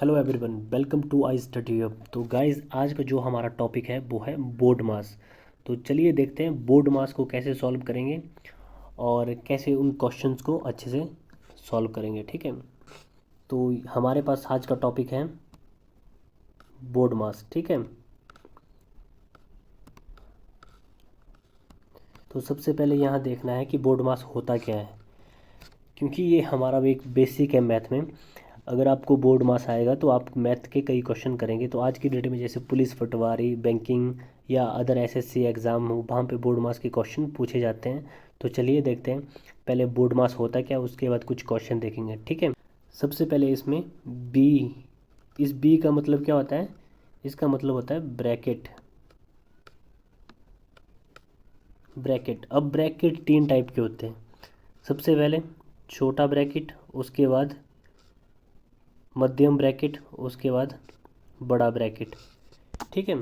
Hello everyone, welcome to I study hub. तो guys, आज का जो हमारा टॉपिक है वो है बोर्ड मास। तो चलिए देखते हैं बोर्ड मास को कैसे सॉल्व करेंगे और कैसे उन क्वेश्चंस को अच्छे से सॉल्व करेंगे। ठीक है, तो हमारे पास आज का टॉपिक है बोर्ड मास। ठीक है, तो सबसे पहले यहाँ देखना है कि बोर्ड मास होता क्या है, क्योंकि ये हमारा एक बेसिक है मैथ में। अगर आपको बोर्ड मास आएगा तो आप मैथ के कई क्वेश्चन करेंगे। तो आज की डेट में जैसे पुलिस, पटवारी, बैंकिंग या अदर एसएससी एग्ज़ाम हो, वहाँ पे बोर्ड मास के क्वेश्चन पूछे जाते हैं। तो चलिए देखते हैं पहले बोर्ड मास होता क्या, उसके बाद कुछ क्वेश्चन देखेंगे। ठीक है, सबसे पहले इसमें बी, इस बी का मतलब क्या होता है? इसका मतलब होता है ब्रैकेट। ब्रैकेट, अब ब्रैकेट तीन टाइप के होते हैं। सबसे पहले छोटा ब्रैकेट, उसके बाद मध्यम ब्रैकेट, उसके बाद बड़ा ब्रैकेट। ठीक है,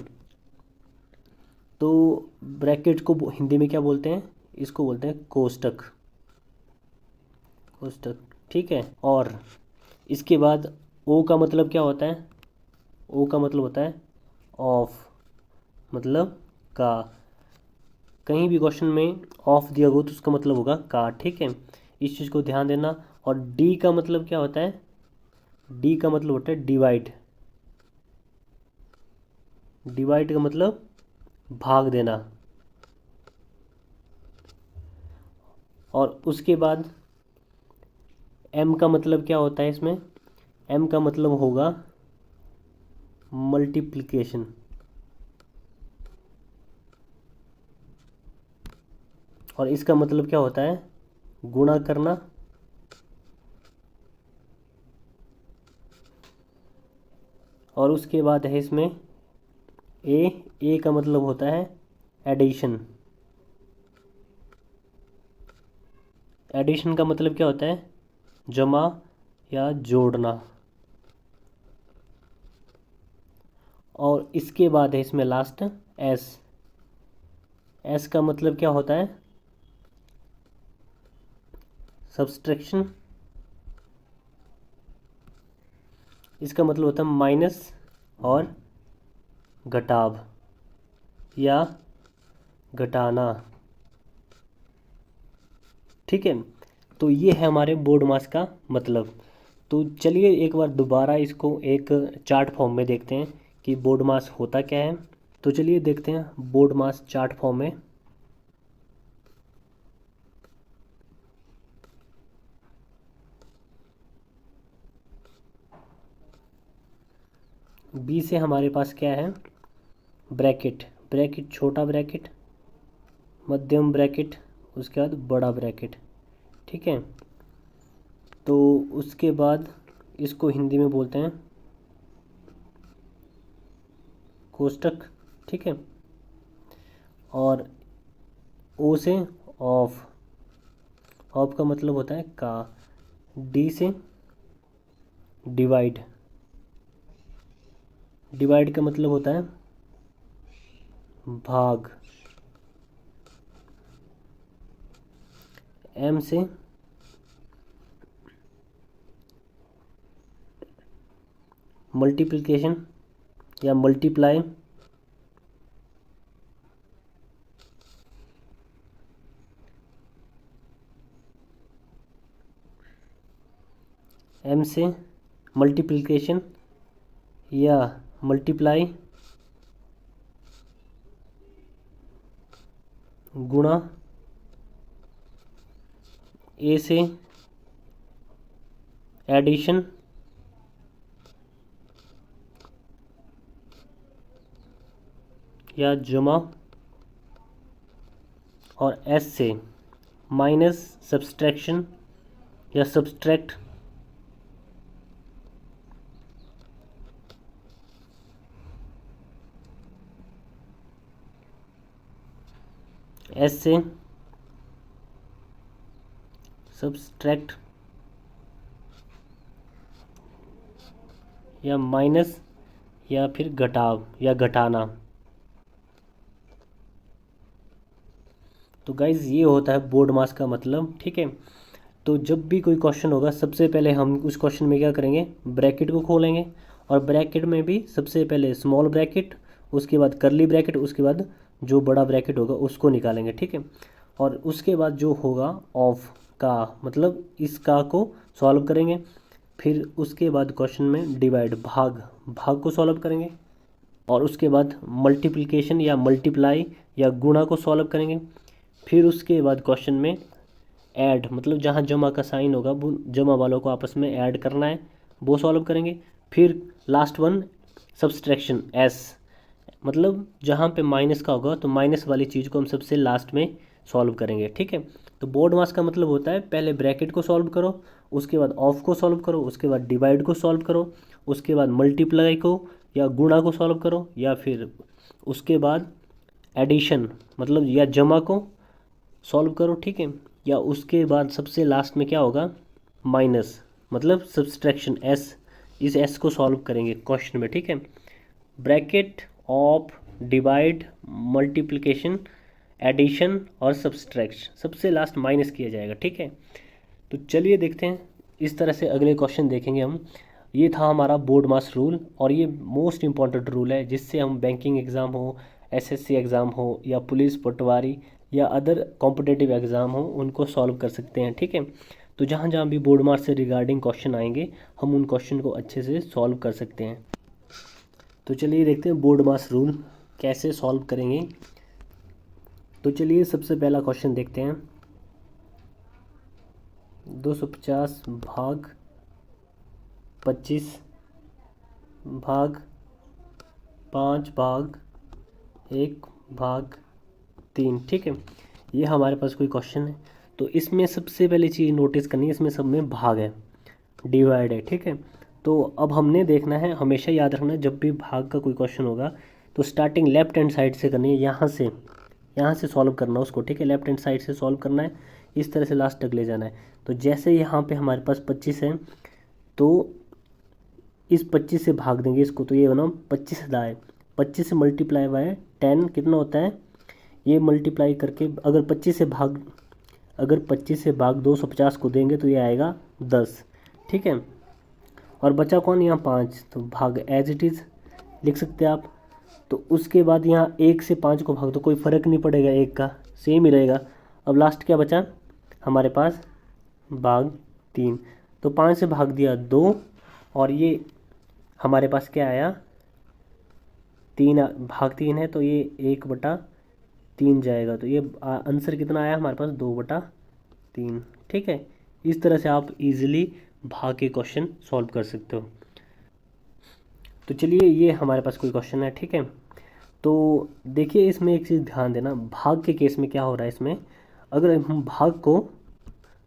तो ब्रैकेट को हिंदी में क्या बोलते हैं? इसको बोलते हैं कोष्टक। कोष्टक, ठीक है। और इसके बाद ओ का मतलब क्या होता है? ओ का मतलब होता है ऑफ, मतलब का। कहीं भी क्वेश्चन में ऑफ दिया हो तो उसका मतलब होगा का। ठीक है, इस चीज़ को ध्यान देना। और डी का मतलब क्या होता है? डी का मतलब होता है डिवाइड। डिवाइड का मतलब भाग देना। और उसके बाद एम का मतलब क्या होता है इसमें? एम का मतलब होगा मल्टीप्लिकेशन। और इसका मतलब क्या होता है? गुणा करना। और उसके बाद है इसमें ए का मतलब होता है एडिशन। एडिशन का मतलब क्या होता है? जमा या जोड़ना। और इसके बाद है इसमें लास्ट एस। एस का मतलब क्या होता है? सब्सट्रैक्शन। इसका मतलब होता है माइनस और घटाव या घटाना। ठीक है, तो ये है हमारे बोर्ड मास का मतलब। तो चलिए एक बार दोबारा इसको एक चार्ट फॉर्म में देखते हैं कि बोर्ड मास होता क्या है। तो चलिए देखते हैं बोर्ड मास चार्ट फॉर्म में। बी से हमारे पास क्या है? ब्रैकेट। ब्रैकेट, छोटा ब्रैकेट, मध्यम ब्रैकेट, उसके बाद बड़ा ब्रैकेट। ठीक है, तो उसके बाद इसको हिंदी में बोलते हैं कोष्टक। ठीक है, और ओ से ऑफ। ऑफ का मतलब होता है का। डी से डिवाइड। डिवाइड का मतलब होता है भाग। एम से मल्टीप्लिकेशन या मल्टीप्लाई। एम से मल्टीप्लिकेशन या मल्टीप्लाई, गुणा। ए से एडिशन, या जमा। और एस से माइनस, सब्सट्रैक्शन या सब्सट्रैक्ट। एस से सब्सट्रैक्ट या माइनस या फिर घटाव या घटाना। तो गाइज ये होता है बोर्ड मास का मतलब। ठीक है, तो जब भी कोई क्वेश्चन होगा सबसे पहले हम उस क्वेश्चन में क्या करेंगे, ब्रैकेट को खोलेंगे, और ब्रैकेट में भी सबसे पहले स्मॉल ब्रैकेट, उसके बाद करली ब्रैकेट, उसके बाद जो बड़ा ब्रैकेट होगा उसको निकालेंगे, ठीक है। और उसके बाद जो होगा ऑफ का मतलब इस का को सॉल्व करेंगे। फिर उसके बाद क्वेश्चन में डिवाइड भाग, भाग को सॉल्व करेंगे। और उसके बाद मल्टीप्लिकेशन या मल्टीप्लाई या गुणा को सॉल्व करेंगे। फिर उसके बाद क्वेश्चन में ऐड मतलब जहाँ जमा का साइन होगा वो जमा वालों को आपस में ऐड करना है, वो सॉल्व करेंगे। फिर लास्ट वन सब्सट्रैक्शन एस, मतलब जहाँ पे माइनस का होगा तो माइनस वाली चीज़ को हम सबसे लास्ट में सॉल्व करेंगे, ठीक है। तो बोर्ड मास का मतलब होता है पहले ब्रैकेट को सॉल्व करो, उसके बाद ऑफ को सॉल्व करो, उसके बाद डिवाइड को सॉल्व करो, उसके बाद मल्टीप्लाई को या गुणा को सॉल्व करो, या फिर उसके बाद एडिशन मतलब या जमा को सॉल्व करो, ठीक है। या उसके बाद सबसे लास्ट में क्या होगा, माइनस मतलब सब्सट्रैक्शन एस, इस एस को सॉल्व करेंगे क्वेश्चन में, ठीक है। Bracket, of, divide, multiplication, addition और सब्सट्रैक्शन, सबसे लास्ट माइनस किया जाएगा, ठीक है। तो चलिए देखते हैं, इस तरह से अगले क्वेश्चन देखेंगे हम। ये था हमारा बोर्ड मास रूल, और ये मोस्ट इम्पॉर्टेंट रूल है जिससे हम बैंकिंग एग्ज़ाम हो, एसएससी एग्ज़ाम हो, या पुलिस पटवारी या अदर कॉम्पिटेटिव एग्ज़ाम हो उनको सॉल्व कर सकते हैं, ठीक है। तो जहाँ जहाँ भी बोर्ड मार्क्स से रिगार्डिंग क्वेश्चन आएंगे हम उन क्वेश्चन को अच्छे से सॉल्व कर सकते हैं। तो चलिए देखते हैं बोर्ड मार्क्स रूल कैसे सॉल्व करेंगे। तो चलिए सबसे पहला क्वेश्चन देखते हैं। 250 भाग 25 भाग 5 भाग 1 भाग 3, ठीक है। ये हमारे पास कोई क्वेश्चन है। तो इसमें सबसे पहले चीज़ नोटिस करनी है, इसमें सब में भाग है, डिवाइड है, ठीक है। तो अब हमने देखना है, हमेशा याद रखना है जब भी भाग का कोई क्वेश्चन होगा तो स्टार्टिंग लेफ्ट हैंड साइड से करनी है, यहाँ से सॉल्व करना है उसको, ठीक है। लेफ्ट हैंड साइड से सॉल्व करना है, इस तरह से लास्ट तक ले जाना है। तो जैसे यहाँ पे हमारे पास 25 है तो इस 25 से भाग देंगे इसको, तो ये बना 25 दाएँ, 25 से मल्टीप्लाई हुआ है 10 कितना होता है, ये मल्टीप्लाई करके अगर 25 से भाग 250 को देंगे तो ये आएगा 10, ठीक है। और बचा कौन, यहाँ 5, तो भाग एज इट इज़ लिख सकते हैं आप। तो उसके बाद यहाँ 1 से 5 को भाग दो, कोई फ़र्क नहीं पड़ेगा, 1 का सेम ही रहेगा। अब लास्ट क्या बचा हमारे पास, भाग 3, तो 5 से भाग दिया 2, और ये हमारे पास क्या आया 3, भाग 3 है तो ये 1/3 जाएगा, तो ये आंसर कितना आया हमारे पास 2/3, ठीक है। इस तरह से आप इजीली भाग के क्वेश्चन सॉल्व कर सकते हो। तो चलिए ये हमारे पास कोई क्वेश्चन है, ठीक है। तो देखिए इसमें एक चीज़ ध्यान देना, भाग के केस में क्या हो रहा है, इसमें अगर हम भाग को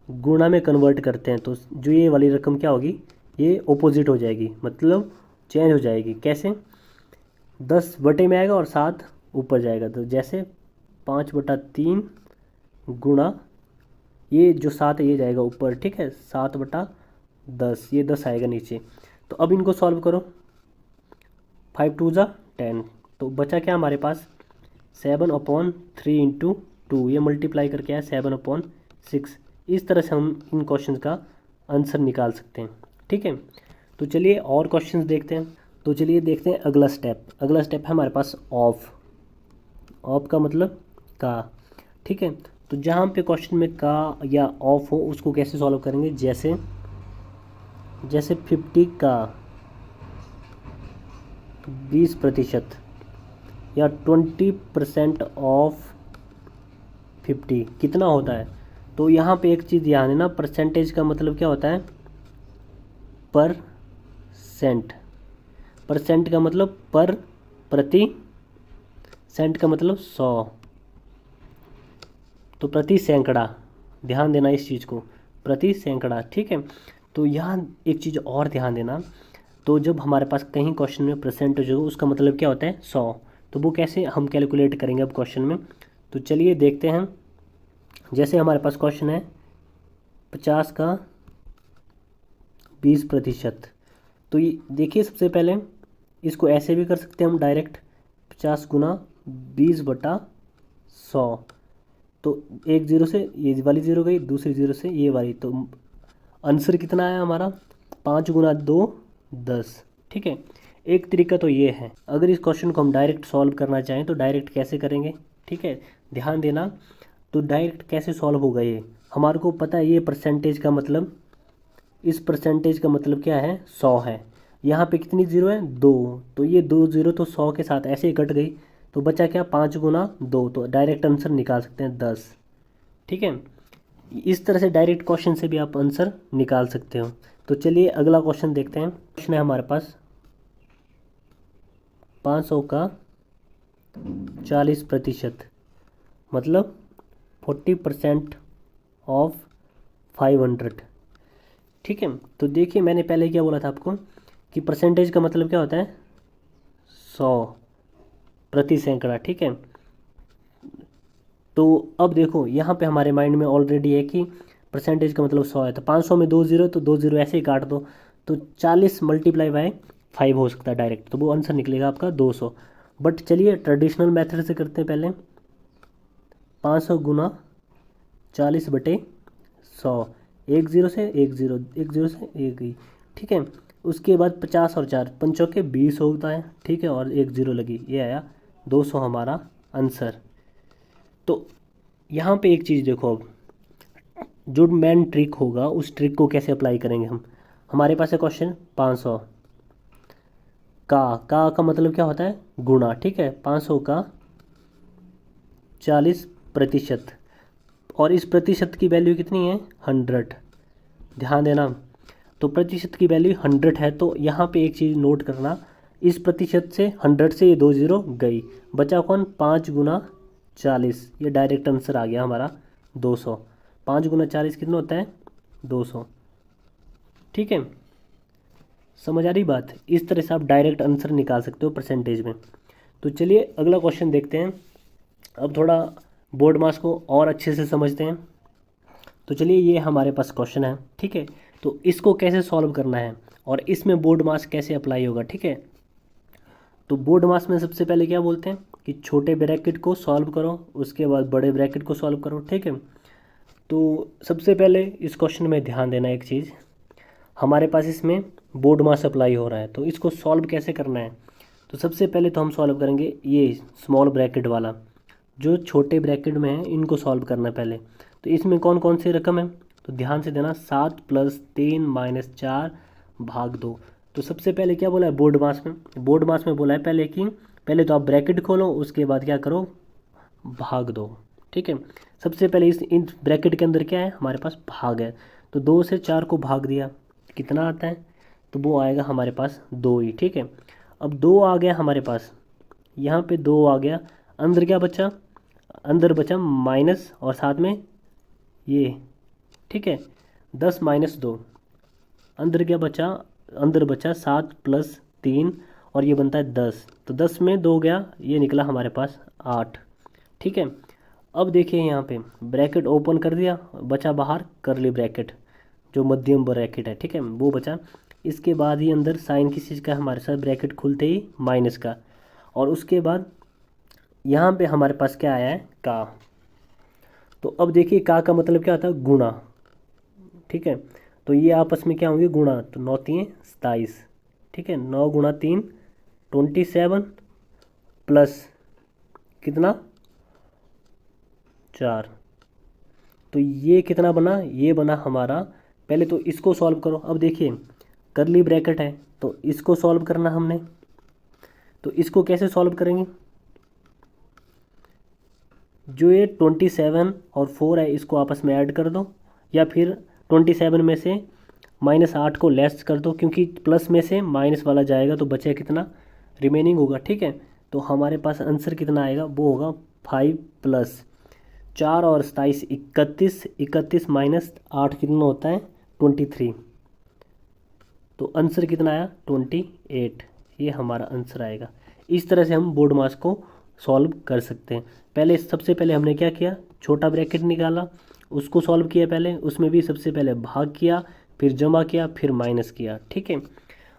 गुणा में कन्वर्ट करते हैं तो जो ये वाली रकम क्या होगी, ये ऑपोजिट हो जाएगी, मतलब चेंज हो जाएगी। कैसे, 10 बटे में आएगा और 7 ऊपर जाएगा। तो जैसे 5/3 गुणा ये जो 7 है ये जाएगा ऊपर, ठीक है, 7/10, ये 10 आएगा नीचे। तो अब इनको सॉल्व करो, 5 2 ज़ा 10, तो बचा क्या हमारे पास 7/3 इंटू 2, ये मल्टीप्लाई करके आया 7/6। इस तरह से हम इन क्वेश्चंस का आंसर निकाल सकते हैं, ठीक है। तो चलिए और क्वेश्चंस देखते हैं। तो चलिए देखते हैं अगला स्टेप। अगला स्टेप है हमारे पास ऑफ, ऑफ का मतलब का, ठीक है। तो जहाँ पे क्वेश्चन में का या ऑफ हो उसको कैसे सॉल्व करेंगे, जैसे 50 का 20% या 20% ऑफ 50 कितना होता है। तो यहाँ पे एक चीज़ ध्यान है ना, परसेंटेज का मतलब क्या होता है, परसेंट, परसेंट का मतलब पर, प्रति, सेंट का मतलब 100, तो प्रति सैकड़ा, ध्यान देना इस चीज़ को, प्रति सैकड़ा, ठीक है। तो यहाँ एक चीज़ और ध्यान देना, तो जब हमारे पास कहीं क्वेश्चन में परसेंटेज हो उसका मतलब क्या होता है 100, तो वो कैसे हम कैलकुलेट करेंगे अब क्वेश्चन में। तो चलिए देखते हैं। जैसे हमारे पास क्वेश्चन है 50 का 20%, तो ये देखिए सबसे पहले इसको ऐसे भी कर सकते हैं हम डायरेक्ट, 50 गुना 20/100, तो एक जीरो से ये वाली जीरो गई, दूसरी जीरो से ये वाली, तो आंसर कितना आया हमारा 5 × 2 10। ठीक है, एक तरीका तो ये है। अगर इस क्वेश्चन को हम डायरेक्ट सॉल्व करना चाहें तो डायरेक्ट कैसे करेंगे, ठीक है, ध्यान देना। तो डायरेक्ट कैसे सॉल्व होगा, ये हमारे को पता है, ये परसेंटेज का मतलब, इस परसेंटेज का मतलब क्या है 100 है। यहाँ पे कितनी जीरो है 2, तो ये 2 जीरो तो 100 के साथ ऐसे ही कट गई, तो बचा क्या 5 × 2, तो डायरेक्ट आंसर निकाल सकते हैं 10। ठीक है, इस तरह से डायरेक्ट क्वेश्चन से भी आप आंसर निकाल सकते हो। तो चलिए अगला क्वेश्चन देखते हैं। क्वेश्चन है हमारे पास 500 का 40%, मतलब 40% ऑफ 500। ठीक है, तो देखिए मैंने पहले क्या बोला था आपको कि परसेंटेज का मतलब क्या होता है 100 प्रति सैकड़ा। ठीक है, तो अब देखो यहाँ पे हमारे माइंड में ऑलरेडी है कि परसेंटेज का मतलब 100 है, तो 500 में 2 जीरो, तो 2 जीरो ऐसे ही काट दो, तो 40 × 5 हो सकता है डायरेक्ट, तो वो आंसर निकलेगा आपका 200। बट चलिए ट्रेडिशनल मेथड से करते हैं पहले। 500 × 40/100, एक जीरो से एक जीरो, एक जीरो से एक ही। ठीक है, उसके बाद 50 और 4 पंचों के 20 होता है। ठीक है, और एक जीरो लगी, ये आया 200 हमारा आंसर। तो यहाँ पे एक चीज़ देखो, अब जो मेन ट्रिक होगा उस ट्रिक को कैसे अप्लाई करेंगे हम। हमारे पास है क्वेश्चन 500 का मतलब क्या होता है गुणा। ठीक है, 500 का 40%, और इस प्रतिशत की वैल्यू कितनी है 100। ध्यान देना, तो प्रतिशत की वैल्यू 100 है, तो यहाँ पे एक चीज़ नोट करना, इस प्रतिशत से 100 से ये 2 जीरो गई, बचा कौन 5 × 40, ये डायरेक्ट आंसर आ गया हमारा 200। 5 × 40 कितना होता है 200। ठीक है, समझ आ रही बात। इस तरह से आप डायरेक्ट आंसर निकाल सकते हो परसेंटेज में। तो चलिए अगला क्वेश्चन देखते हैं। अब थोड़ा बोर्ड मास को और अच्छे से समझते हैं। तो चलिए ये हमारे पास क्वेश्चन है। ठीक है, तो इसको कैसे सॉल्व करना है और इसमें बोर्ड मास कैसे अप्लाई होगा। ठीक है, तो बोर्ड मास में सबसे पहले क्या बोलते हैं कि छोटे ब्रैकेट को सॉल्व करो, उसके बाद बड़े ब्रैकेट को सॉल्व करो। ठीक है, तो सबसे पहले इस क्वेश्चन में ध्यान देना एक चीज़, हमारे पास इसमें बोर्ड मास अप्लाई हो रहा है, तो इसको सॉल्व कैसे करना है। तो सबसे पहले तो हम सॉल्व करेंगे ये स्मॉल ब्रैकेट वाला, जो छोटे ब्रैकेट में है इनको सॉल्व करना है पहले। तो इसमें कौन कौन सी रकम है, तो ध्यान से देना 7 + 3 - 4 / 2। तो सबसे पहले क्या बोला है बोर्ड मास में, बोर्ड मास में बोला है पहले कि पहले तो आप ब्रैकेट खोलो, उसके बाद क्या करो भाग दो। ठीक है, सबसे पहले इन ब्रैकेट के अंदर क्या है हमारे पास भाग है, तो 2 से 4 को भाग दिया, कितना आता है, तो वो आएगा हमारे पास 2 ही। ठीक है, अब 2 आ गया हमारे पास, यहाँ पे 2 आ गया, अंदर क्या बचा, अंदर बचा माइनस और साथ में ये। ठीक है, 10 - 2, अंदर क्या बचा, अंदर बचा 7 + 3 और ये बनता है 10, तो 10 में 2 गया, ये निकला हमारे पास 8। ठीक है, अब देखिए यहाँ पे ब्रैकेट ओपन कर दिया, बचा बाहर करली ब्रैकेट, जो मध्यम ब्रैकेट है। ठीक है, वो बचा, इसके बाद ही अंदर साइन किस चीज़ का हमारे साथ ब्रैकेट खुलते ही माइनस का, और उसके बाद यहाँ पे हमारे पास क्या आया है का। तो अब देखिए का मतलब क्या होता है गुणा। ठीक है, तो ये आपस में क्या होंगे गुणा, तो 9 × 3 = 27। ठीक है, 9 × 3 = 27 प्लस कितना 4, तो ये कितना बना, ये बना हमारा, पहले तो इसको सॉल्व करो। अब देखिए करली ब्रैकेट है, तो इसको सॉल्व करना हमने, तो इसको कैसे सॉल्व करेंगे, जो ये 27 और 4 है इसको आपस में ऐड कर दो, या फिर 27 में से -8 को लेस कर दो, क्योंकि प्लस में से माइनस वाला जाएगा तो बचे कितना रिमेनिंग होगा। ठीक है, तो हमारे पास आंसर कितना आएगा, वो होगा 5 + 4 और 27 31, 31 - 8 कितना होता है 23, तो आंसर कितना आया 28, ये हमारा आंसर आएगा। इस तरह से हम बोर्ड मास को सॉल्व कर सकते हैं। पहले सबसे पहले हमने क्या किया, छोटा ब्रैकेट निकाला, उसको सॉल्व किया पहले, उसमें भी सबसे पहले भाग किया, फिर जमा किया, फिर माइनस किया। ठीक है,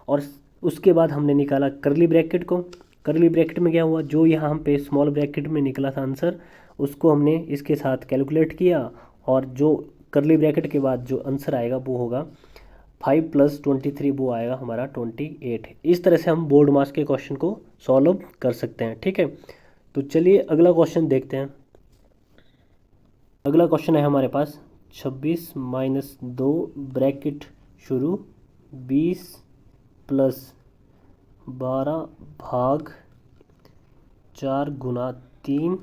और उसके बाद हमने निकाला करली ब्रैकेट को। करली ब्रैकेट में क्या हुआ, जो यहाँ पे स्मॉल ब्रैकेट में निकला था आंसर, उसको हमने इसके साथ कैलकुलेट किया, और जो करली ब्रैकेट के बाद जो आंसर आएगा वो होगा 5 + 23, वो आएगा हमारा 28। इस तरह से हम बोर्ड मास के क्वेश्चन को सॉल्व कर सकते हैं। ठीक है, तो चलिए अगला क्वेश्चन देखते हैं। अगला क्वेश्चन है हमारे पास 26 - 2 ब्रैकेट शुरू 20 + 12 भाग 4 × 3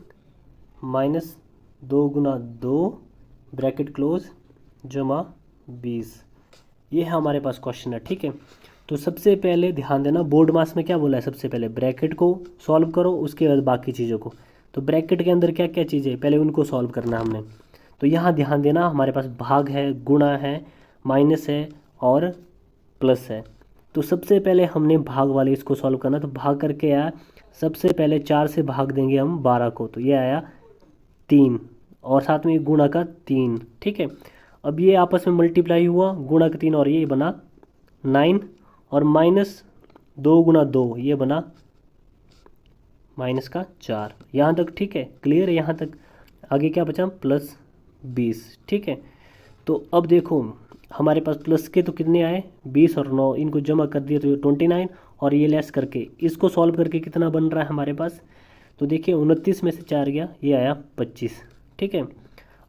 -2 × 2 ब्रैकेट क्लोज जमा 20। ये है हमारे पास क्वेश्चन है। ठीक है, तो सबसे पहले ध्यान देना, बोर्ड मास में क्या बोला है, सबसे पहले ब्रैकेट को सॉल्व करो, उसके बाद बाकी चीज़ों को। तो ब्रैकेट के अंदर क्या क्या चीज़ें, पहले उनको सॉल्व करना हमने। तो यहाँ ध्यान देना, हमारे पास भाग है, गुणा है, माइनस है और प्लस है। तो सबसे पहले हमने भाग वाले इसको सॉल्व करना। तो भाग करके आया, सबसे पहले 4 से भाग देंगे हम 12 को, तो ये आया 3, और साथ में गुणा का 3। ठीक है, अब ये आपस में मल्टीप्लाई हुआ, गुणा का 3 और ये बना 9, और -2 × 2 ये बना -4। यहाँ तक ठीक है, क्लियर है यहाँ तक। आगे क्या बचा, +20। ठीक है, तो अब देखो हमारे पास प्लस के तो कितने आए, 20 और 9, इनको जमा कर दिया तो 29, और ये लेस करके इसको सॉल्व करके कितना बन रहा है हमारे पास। तो देखिए 29 में से 4 गया, ये आया 25। ठीक है,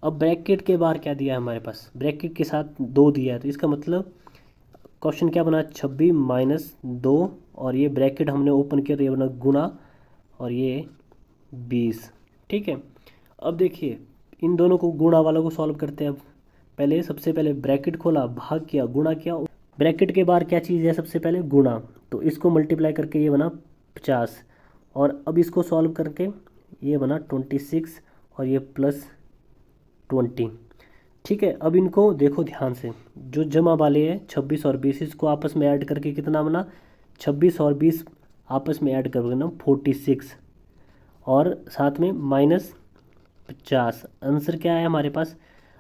अब ब्रैकेट के बाहर क्या दिया है हमारे पास, ब्रैकेट के साथ 2 दिया है, तो इसका मतलब क्वेश्चन क्या बना, 26 - 2, और ये ब्रैकेट हमने ओपन किया तो ये बना गुणा, और ये 20। ठीक है, अब देखिए इन दोनों को, गुणा वालों को सॉल्व करते हैं। अब पहले सबसे पहले ब्रैकेट खोला, भाग किया, गुणा किया, ब्रैकेट के बाहर क्या चीज़ है, सबसे पहले गुणा, तो इसको मल्टीप्लाई करके ये बना 50, और अब इसको सॉल्व करके ये बना 26, और ये +20। ठीक है, अब इनको देखो ध्यान से, जो जमा वाले हैं 26 और 20, इसको आपस में ऐड करके कितना बना, 26 और 20 आपस में ऐड करके ना 46, और साथ में -50। आंसर क्या है हमारे पास।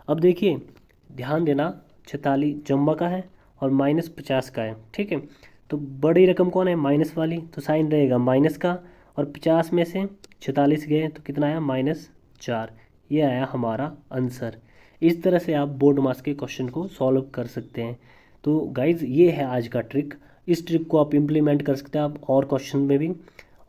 अब देखिए ध्यान देना, 46 जम्मा का है और -50 का है। ठीक है, तो बड़ी रकम कौन है, माइनस वाली, तो साइन रहेगा माइनस का, और 50 में से 46 गए तो कितना आया, -4। ये आया हमारा आंसर। इस तरह से आप बोर्ड मास के क्वेश्चन को सॉल्व कर सकते हैं। तो गाइज ये है आज का ट्रिक। इस ट्रिक को आप इम्प्लीमेंट कर सकते हैं आप और क्वेश्चन में भी,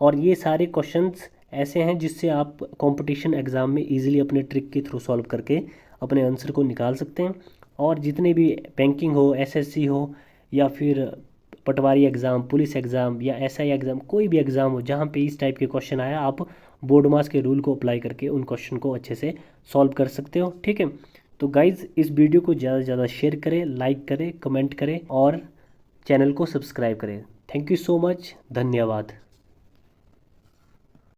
और ये सारे क्वेश्चंस ऐसे हैं जिससे आप कंपटीशन एग्ज़ाम में इजीली अपने ट्रिक के थ्रू सॉल्व करके अपने आंसर को निकाल सकते हैं। और जितने भी बैंकिंग हो, एसएससी हो, या फिर पटवारी एग्ज़ाम, पुलिस एग्ज़ाम, या एसआई एग्ज़ाम, कोई भी एग्ज़ाम हो जहाँ पे इस टाइप के क्वेश्चन आया, आप बोर्ड मास के रूल को अप्लाई करके उन क्वेश्चन को अच्छे से सॉल्व कर सकते हो। ठीक है, तो गाइज़ इस वीडियो को ज़्यादा से ज़्यादा शेयर करें, लाइक करें, कमेंट करें, और चैनल को सब्सक्राइब करें। थैंक यू सो मच, धन्यवाद।